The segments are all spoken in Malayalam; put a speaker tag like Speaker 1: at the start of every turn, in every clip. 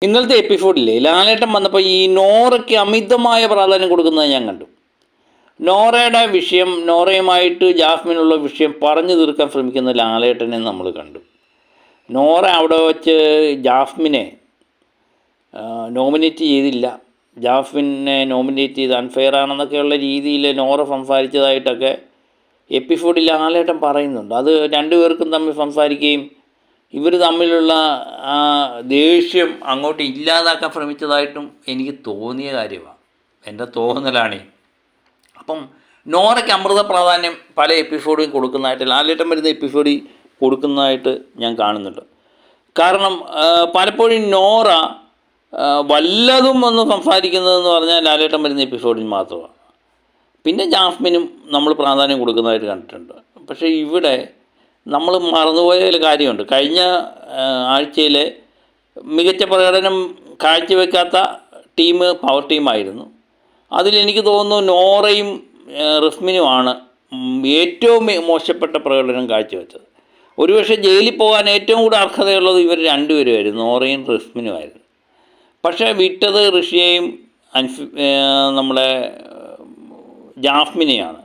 Speaker 1: ഇന്നലത്തെ എപ്പിസോഡില്ലേ ലാലേട്ടൻ വന്നപ്പോൾ ഈ നോറയ്ക്ക് അമിതമായ പ്രാധാന്യം കൊടുക്കുന്നത് ഞാൻ കണ്ടു. നോറയുടെ വിഷയം, നോറയുമായിട്ട് ജാസ്മിനുള്ള വിഷയം പറഞ്ഞു തീർക്കാൻ ശ്രമിക്കുന്ന ലാലേട്ടനെ നമ്മൾ കണ്ടു. നോറ അവിടെ വച്ച് ജാസ്മിനെ നോമിനേറ്റ് ചെയ്തില്ല, ജാസ്മിനെ നോമിനേറ്റ് ചെയ്ത് അൺഫെയർ ആണെന്നൊക്കെയുള്ള രീതിയിൽ നോറ സംസാരിച്ചതായിട്ടൊക്കെ എപ്പിസോഡിൽ ലാലേട്ടൻ പറയുന്നുണ്ട്. അത് രണ്ടുപേർക്കും തമ്മിൽ സംസാരിക്കുകയും ഇവർ തമ്മിലുള്ള ദേഷ്യം അങ്ങോട്ട് ഇല്ലാതാക്കാൻ ശ്രമിച്ചതായിട്ടും എനിക്ക് തോന്നിയ കാര്യമാണ്, എൻ്റെ തോന്നലാണ്. അപ്പം നോറയ്ക്ക് അമൃത പ്രാധാന്യം പല എപ്പിസോഡും കൊടുക്കുന്നതായിട്ട്, ലാലേട്ടൻ വരുന്ന എപ്പിസോഡിൽ കൊടുക്കുന്നതായിട്ട് ഞാൻ കാണുന്നുണ്ട്. കാരണം പലപ്പോഴും നോറ വല്ലതും ഒന്ന് സംസാരിക്കുന്നതെന്ന് പറഞ്ഞാൽ ലാലേട്ടൻ വരുന്ന എപ്പിസോഡിൽ മാത്രമാണ്. പിന്നെ ജാസ്മിനും നമ്മൾ പ്രാധാന്യം കൊടുക്കുന്നതായിട്ട് കണ്ടിട്ടുണ്ട്. പക്ഷേ ഇവിടെ നമ്മൾ മറന്നുപോയ ഒരു കാര്യമുണ്ട്. കഴിഞ്ഞ ആഴ്ചയിലെ മികച്ച പ്രകടനം കാഴ്ചവെക്കാത്ത ടീം പവർ ടീമായിരുന്നു. അതിലെനിക്ക് തോന്നുന്നു നോറയും റസ്മിനുമാണ് ഏറ്റവും മോശപ്പെട്ട പ്രകടനം കാഴ്ചവെച്ചത്. ഒരുപക്ഷെ ജയിലിൽ പോകാൻ ഏറ്റവും കൂടുതൽ അർഹതയുള്ളത് ഇവർ രണ്ടുപേരുമായിരുന്നു, നോറയും റസ്മിനുമായിരുന്നു. പക്ഷേ വിട്ടത് ഋഷിയെയും നമ്മുടെ ജാസ്മിനെയാണ്.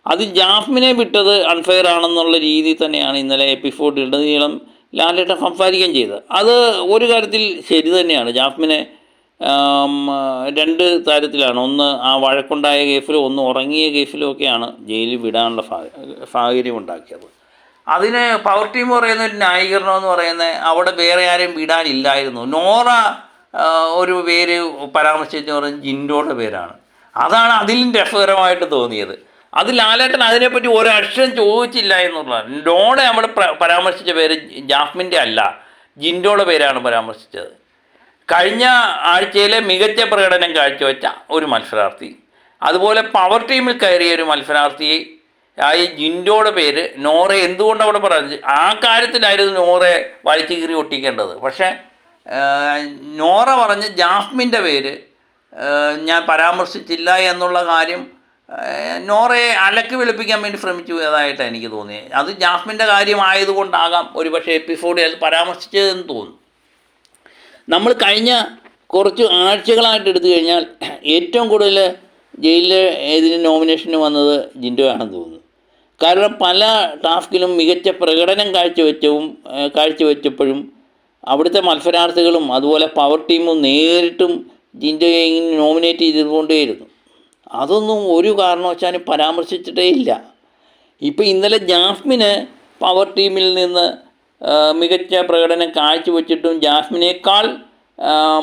Speaker 1: അത് ജാസ്മിനെ വിട്ടത് അൺഫെയർ ആണെന്നുള്ള രീതിയിൽ തന്നെയാണ് ഇന്നലെ എപ്പിസോഡിലുടനീളം ലാലേട്ടൻ സംസാരിക്കുകയും ചെയ്തത്. അത് ഒരു കാര്യത്തിൽ ശരി തന്നെയാണ്. ജാസ്മിനെ രണ്ട് തരത്തിലാണ്, ഒന്ന് ആ വഴക്കുണ്ടായ കേസിലും ഒന്ന് ഉറങ്ങിയ കേസിലും ഒക്കെയാണ് ജയിലിൽ വിടാനുള്ള സാഹചര്യം ഉണ്ടാക്കിയത്. അതിന് പവർ ടീം പറയുന്ന ഒരു ന്യായീകരണം എന്ന് പറയുന്നത് അവിടെ വേറെ ആരെയും വിടാനില്ലായിരുന്നു. നോറ ഒരു പേര് പരാമർശിച്ചെന്ന് പറയുന്നത് ജിൻഡോയുടെ പേരാണ്. അതാണ് അതിലും രസകരമായിട്ട് തോന്നിയത്. അത് ലാലേട്ടൻ അതിനെപ്പറ്റി ഒരക്ഷരം ചോദിച്ചില്ല എന്നുള്ളതാണ്. നോറ അവിടെ പരാമർശിച്ച പേര് ജാസ്മിൻ്റെ അല്ല, ജിൻഡോയുടെ പേരാണ് പരാമർശിച്ചത്. കഴിഞ്ഞ ആഴ്ചയിലെ മികച്ച പ്രകടനം കാഴ്ചവെച്ച ഒരു മത്സരാർത്ഥി, അതുപോലെ പവർ ടീമിൽ കയറിയ ഒരു മത്സരാർത്ഥി ആയ ജിൻഡോയുടെ പേര് നോറ എന്തുകൊണ്ട് അവിടെ പറഞ്ഞു? ആ കാര്യത്തിലായിരുന്നു നോറയെ വലിച്ചു കീറി ഒട്ടിക്കേണ്ടത്. പക്ഷേ നോറ പറഞ്ഞ് ജാസ്മിൻ്റെ പേര് ഞാൻ പരാമർശിച്ചില്ല എന്നുള്ള കാര്യം നോറയെ അലക്കി വെളുപ്പിക്കാൻ വേണ്ടി ശ്രമിച്ചു എന്നതായിട്ടാണ് എനിക്ക് തോന്നിയത്. അത് ജാസ്മിൻ്റെ കാര്യമായതുകൊണ്ടാകാം ഒരു പക്ഷേ എപ്പിസോഡിൽ അത് പരാമർശിച്ചതെന്ന് തോന്നുന്നു. നമ്മൾ കഴിഞ്ഞ കുറച്ച് ആഴ്ചകളായിട്ട് എടുത്തു കഴിഞ്ഞാൽ ഏറ്റവും കൂടുതൽ ജയിലിൽ ഇതിന് നോമിനേഷന് വന്നത് ജിൻഡോയാണെന്ന് തോന്നുന്നു. കാരണം പല ടാസ്കിലും മികച്ച പ്രകടനം കാഴ്ചവെച്ചപ്പോഴും അവിടുത്തെ മത്സരാർത്ഥികളും അതുപോലെ പവർ ടീമും നേരിട്ടും ജിൻഡോയെ നോമിനേറ്റ് ചെയ്തുകൊണ്ടേയിരുന്നു. അതൊന്നും ഒരു കാരണവശാലും പരാമർശിച്ചിട്ടേ ഇല്ല. ഇപ്പോൾ ഇന്നലെ ജാസ്മിന് പവർ ടീമിൽ നിന്ന് മികച്ച പ്രകടനം കാഴ്ചവെച്ചിട്ടും ജാസ്മിനേക്കാൾ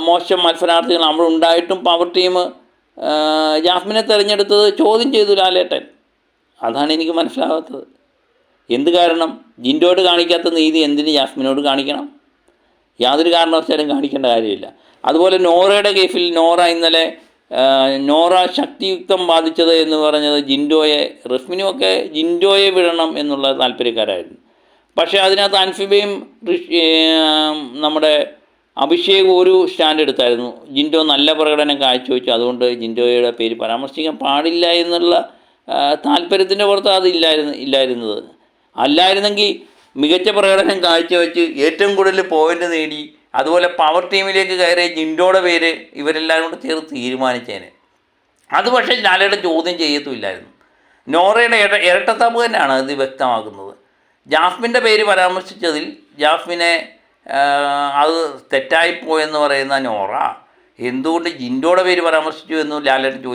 Speaker 1: മോശം മത്സരാർത്ഥികൾ അവിടെ ഉണ്ടായിട്ടും പവർ ടീം ജാസ്മിനെ തിരഞ്ഞെടുത്തത് ചോദ്യം ചെയ്തു ലാലേട്ടൻ. അതാണ് എനിക്ക് മനസ്സിലാകാത്തത്. എന്ത് കാരണം? ജിൻഡോയോട് കാണിക്കാത്ത നീതി എന്തിന് ജാസ്മിനോട് കാണിക്കണം? യാതൊരു കാരണവശാലും കാണിക്കേണ്ട കാര്യമില്ല. അതുപോലെ നോറയുടെ കേസിൽ നോറ ശക്തിയുക്തം ബാധിച്ചത് എന്ന് പറഞ്ഞത് ജിൻഡോയെ, റസ്മിനുമൊക്കെ ജിൻഡോയെ വിടണം എന്നുള്ള താല്പര്യക്കാരായിരുന്നു. പക്ഷേ അതിനകത്ത് അൻസിബയും നമ്മുടെ അഭിഷേക് ഒരു സ്റ്റാൻഡ് എടുത്തായിരുന്നു. ജിൻഡോ നല്ല പ്രകടനം കാഴ്ചവെച്ചു, അതുകൊണ്ട് ജിൻഡോയുടെ പേര് പരാമർശിക്കാൻ പാടില്ല എന്നുള്ള താല്പര്യത്തിൻ്റെ പുറത്ത് അത് ഇല്ലായിരുന്നത്. അല്ലായിരുന്നെങ്കിൽ മികച്ച പ്രകടനം കാഴ്ചവെച്ച് ഏറ്റവും കൂടുതൽ പോയിൻ്റ് നേടി അതുപോലെ പവർ ടീമിലേക്ക് കയറിയ ജിൻഡോയുടെ പേര് ഇവരെല്ലാവരും കൂടെ ചേർത്ത് തീരുമാനിച്ചേനെ. അത് പക്ഷേ ലാലേട്ടൻ ചോദ്യം ചെയ്യത്തുമില്ലായിരുന്നു. നോറയുടെ ഇരട്ടത്താപ്പ് തന്നെയാണ് ഇത് വ്യക്തമാക്കുന്നത്. ജാസ്മിൻ്റെ പേര് പരാമർശിച്ചതിൽ ജാസ്മിനെ അത് തെറ്റായിപ്പോയെന്ന് പറയുന്ന നോറ എന്തുകൊണ്ട് ജിൻഡോയുടെ പേര് പരാമർശിച്ചു എന്ന് ലാലേട്ടൻ ചോദിച്ചു.